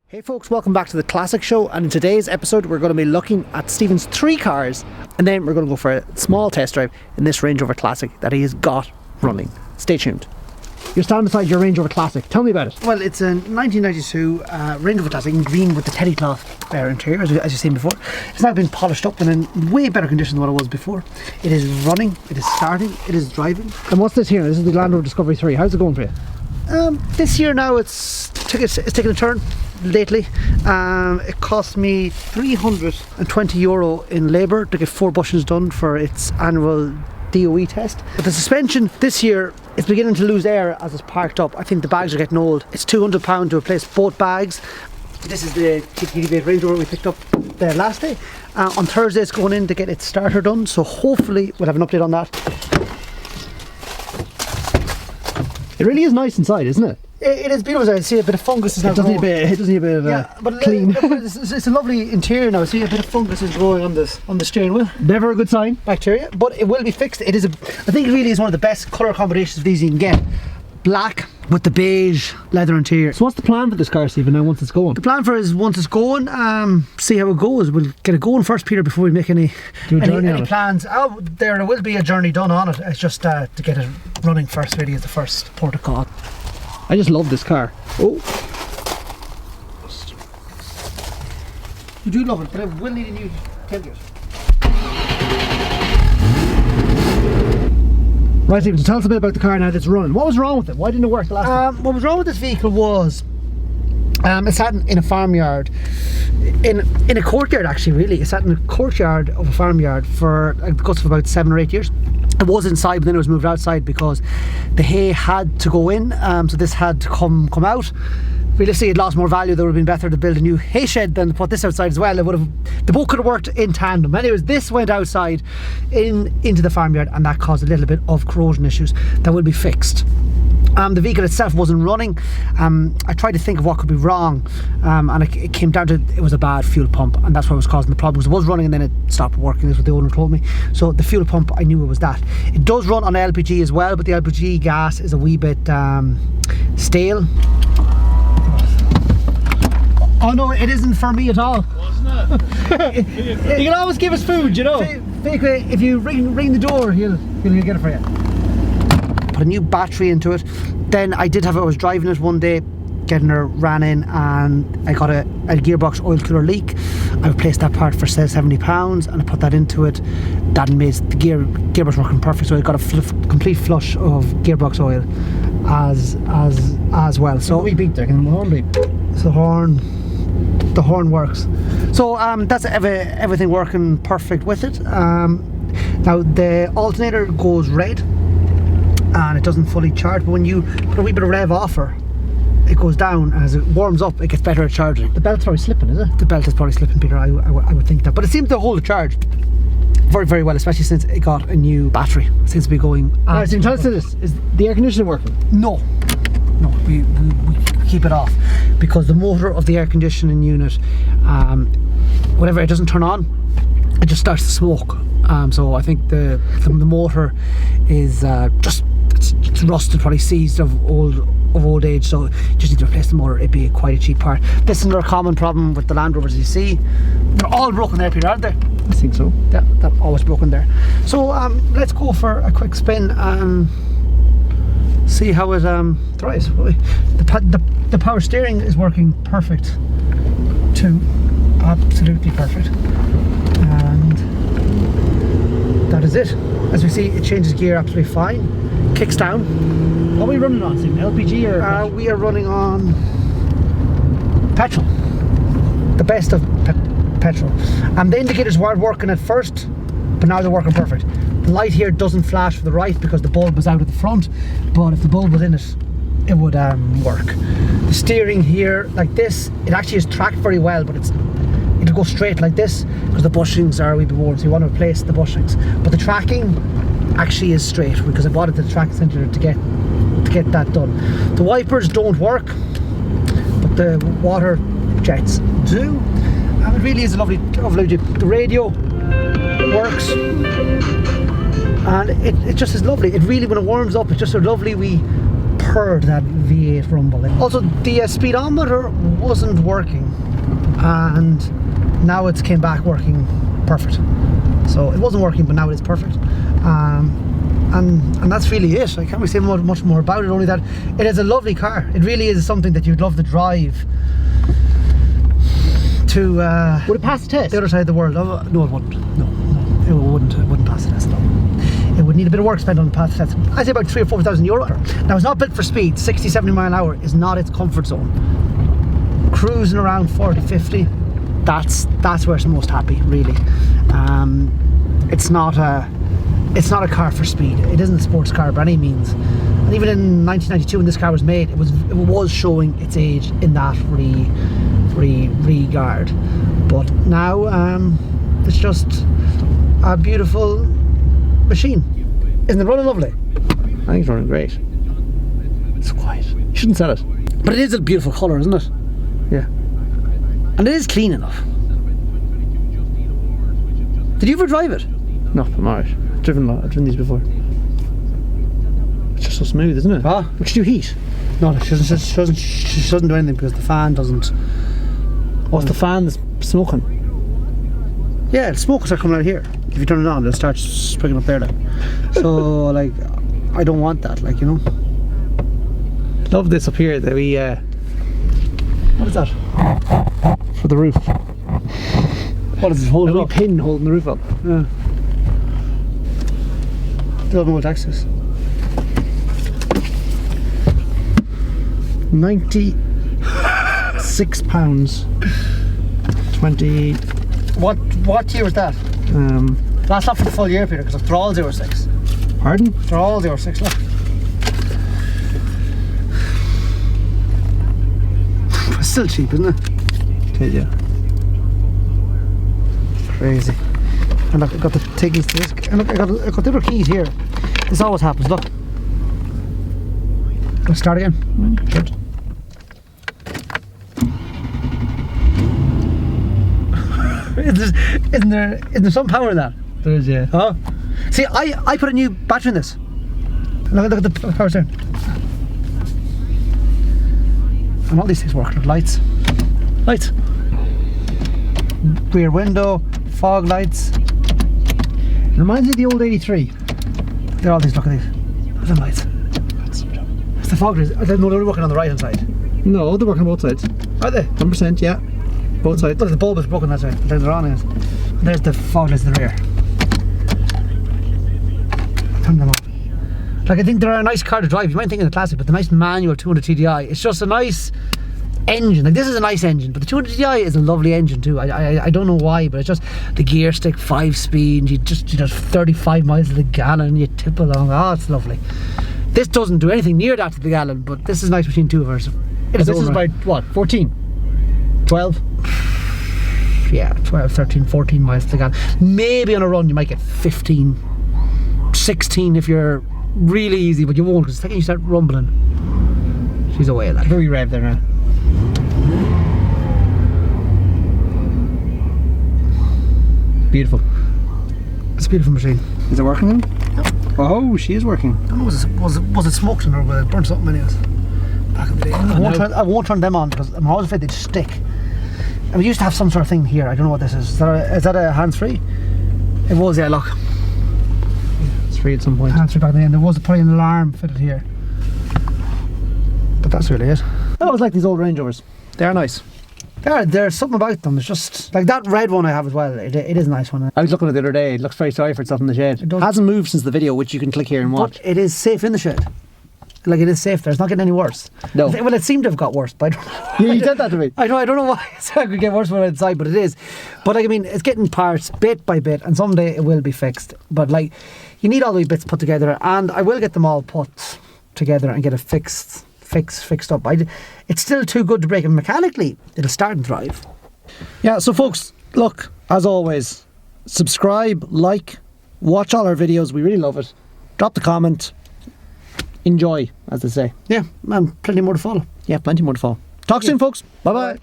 Hey folks, welcome back to the Classic Show, and in today's episode we're going to be looking at Stephen's 3 cars, and then we're going to go for a small test drive in this Range Rover Classic that he has got running. Stay tuned. You're standing beside your Range Rover Classic. Tell me about it. Well, it's a 1992 Range Rover Classic in green with the teddy cloth interior, as you've seen before. It's now been polished up and in way better condition than what it was before. It is running, it is starting, it is driving. And what's this here? This is the Land Rover Discovery 3. How's it going for you? This year now it's taken a turn lately. It cost me €320 in labour to get 4 bushings done for its annual DOE test. But the suspension this year is beginning to lose air as it's parked up. I think the bags are getting old. It's £200 to replace both bags. This is the TT Range Rover we picked up the last day. On Thursday it's going in to get its starter done, so hopefully we'll have an update on that. It really is nice inside, isn't it? It is beautiful. I see a bit of fungus is now growing. It does need a bit of clean. It's a lovely interior now. I see a bit of fungus is growing on the steering wheel. Never a good sign. Bacteria, but it will be fixed. I think it really is one of the best colour combinations of these you can get. Black with the beige leather interior. So what's the plan for this car, Stephen, now once it's going? The plan for it is once it's going, see how it goes. We'll get it going first, Peter, before we make any plans. There will be a journey done on it. It's just to get it running first, really, is the first port of call. I just love this car. Oh, you do love it, but it will need a new tailgate. Right, Stephen, so tell us a bit about the car now that's running. What was wrong with it? Why didn't it work the last time? What was wrong with this vehicle was it sat in a farmyard, in a courtyard actually, really. It sat in a courtyard of a farmyard for the guts of about 7 or 8 years. It was inside, but then it was moved outside because the hay had to go in, so this had to come out. Realistically, it lost more value. There would have been better to build a new hay shed than to put this outside as well. The both could have worked in tandem. Anyways, this went outside into the farmyard, and that caused a little bit of corrosion issues that will be fixed. The vehicle itself wasn't running. I tried to think of what could be wrong, and it came down to it was a bad fuel pump, and that's what was causing the problems. It was running and then it stopped working, is what the owner told me. So the fuel pump, I knew it was that. It does run on LPG as well, but the LPG gas is a wee bit stale. Oh no, it isn't for me at all. Wasn't it? You can always give us food, you know. If you ring the door, he'll get it for you. Put a new battery into it. Then I was driving it one day, getting her ran in, and I got a gearbox oil cooler leak. I replaced that part for say £70, and I put that into it. That made the gearbox working perfect, so I got a complete flush of gearbox oil as well. So we beat there, can the horn beep? The horn works. So that's everything working perfect with it. Now the alternator goes red and it doesn't fully charge, but when you put a wee bit of rev offer, it goes down, and as it warms up it gets better at charging. The belt's probably slipping, is it? The belt is probably slipping, Peter. I would think that, but it seems to hold the charge very, very well, especially since it got a new battery. It seems to be going. Alright, so tell us this: is the air conditioning working? No, we keep it off because the motor of the air conditioning unit, whenever it doesn't turn on, it just starts to smoke. So I think the motor is it's rusted, probably seized of old age, so you just need to replace the motor. It'd be quite a cheap part. This is another common problem with the Land Rovers you see. They're all broken there, Peter, aren't they? I think so. Yeah, they're always broken there. So let's go for a quick spin and see how it drives. The power steering is working perfect too. Absolutely perfect. And that is it. As we see, it changes gear absolutely fine. Kicks down. What are we running on, Stephen? LPG or? We are running on petrol. The best of petrol. And the indicators weren't working at first, but now they're working perfect. The light here doesn't flash for the right because the bulb was out at the front, but if the bulb was in it, it would work. The steering here, like this, it actually is tracked very well, but it'll go straight like this because the bushings are a wee bit worn, so you want to replace the bushings. But the tracking actually is straight because I bought it at the track centre to get that done. The wipers don't work, but the water jets do. And it really is a lovely Jeep. The radio works, and it just is lovely. It really, when it warms up, it's just a lovely wee purr to that V8 rumble. Also, the speedometer wasn't working, and now it's came back working perfect. So it wasn't working, but now it is perfect. And that's really it. I can't really say much more about it, only that it is a lovely car. It really is something that you'd love to drive to would it pass the test? The other side of the world. Oh, no, it wouldn't. No, it wouldn't pass the test. No. It would need a bit of work spent on the pass the test. I'd say about 3,000 or 4,000 euro. Now, it's not built for speed. 60, 70 mile an hour is not its comfort zone. Cruising around 40, 50, that's where it's most happy, really. It's not a car for speed. It isn't a sports car by any means. And even in 1992, when this car was made, it was showing its age in that regard. But now it's just a beautiful machine. Isn't it running lovely? I think it's running great. It's quiet. You shouldn't sell it. But it is a beautiful colour, isn't it? Yeah. And it is clean enough. Did you ever drive it? No, I'm alright. I've driven these before. It's just so smooth, isn't it? Ah, but you do heat. No, she doesn't do anything because the fan doesn't. Oh, it's the fan that's smoking. Yeah, the smoke will start coming out here. If you turn it on, it'll start sprinkling up there, like. So, like, I don't want that, like, you know. Love this up here that we. What is that? For the roof. What is it holding A wee up? pin holding the roof up. Yeah. Still have no taxes. £96.20. What year was that? That's not for the full year, Peter, because they're all 06. Pardon? They're all 06, look. It's still cheap, isn't it? Yeah. Crazy. And look, I got the tiggies to this. And look, I got the other keys here. This always happens, look. Let's start again. Good. Isn't there some power in that? There is, yeah. Huh? See, I put a new battery in this. Look at the power steering. And all these things work. Lights. Lights. Rear window, fog lights. Reminds me of the old 83. They're all these, look at these. Look at the lights. It's the fog lights. No, they're only working on the right hand side. No, they're working on both sides. Are they? 100%, yeah. Both sides. Look, the bulb is broken that side. They're on it. There's the fog lights in the rear. Turn them off. Like, I think they're a nice car to drive. You might think of the classic, but the nice manual 200 TDI. It's just a nice engine. Like, this is a nice engine, but the 200 TDI is a lovely engine too. I don't know why, but it's just the gear stick, 5-speed, you just 35 miles to the gallon, you tip along. Oh, it's lovely. This doesn't do anything near that to the gallon, but this is a nice machine too of ours. This is about what, 14? 12? Yeah, 12, 13, 14 miles to the gallon. Maybe on a run you might get 15, 16 if you're really easy, but you won't, because the second you start rumbling, she's away like. Very rev there now. Beautiful. It's a beautiful machine. Is it working then? Yep. Oh, she is working. I don't know, was it smoked in or was it burnt something anyways? Back in the day. I won't turn them on because I'm always afraid they'd stick. And we used to have some sort of thing here. I don't know what this is. Is that a hands-free? It was, yeah, look. It's free at some point. Hands-free back then. There was probably an alarm fitted here. But that's really it. I always like these old Range Rovers. They are nice. There's something about them. It's just like that red one I have as well. It is a nice one. I was looking at it the other day. It looks very sorry for itself in the shed. It hasn't moved since the video, which you can click here and watch. But it is safe in the shed. Like, it is safe there. It's not getting any worse. No. Well, it seemed to have got worse, but I don't know. Yeah, you said that to me. I don't know why it could get worse when it's inside, but it is. But like, I mean, it's getting parts bit by bit, and someday it will be fixed. But like, you need all these bits put together, and I will get them all put together and get it fixed up. It's still too good to break, and mechanically it'll start and drive. Yeah, so folks, look, as always, subscribe, like, watch all our videos. We really love it. Drop the comment. Enjoy, as they say. Yeah, and plenty more to follow. Yeah, plenty more to follow. Talk soon, folks. Bye-bye.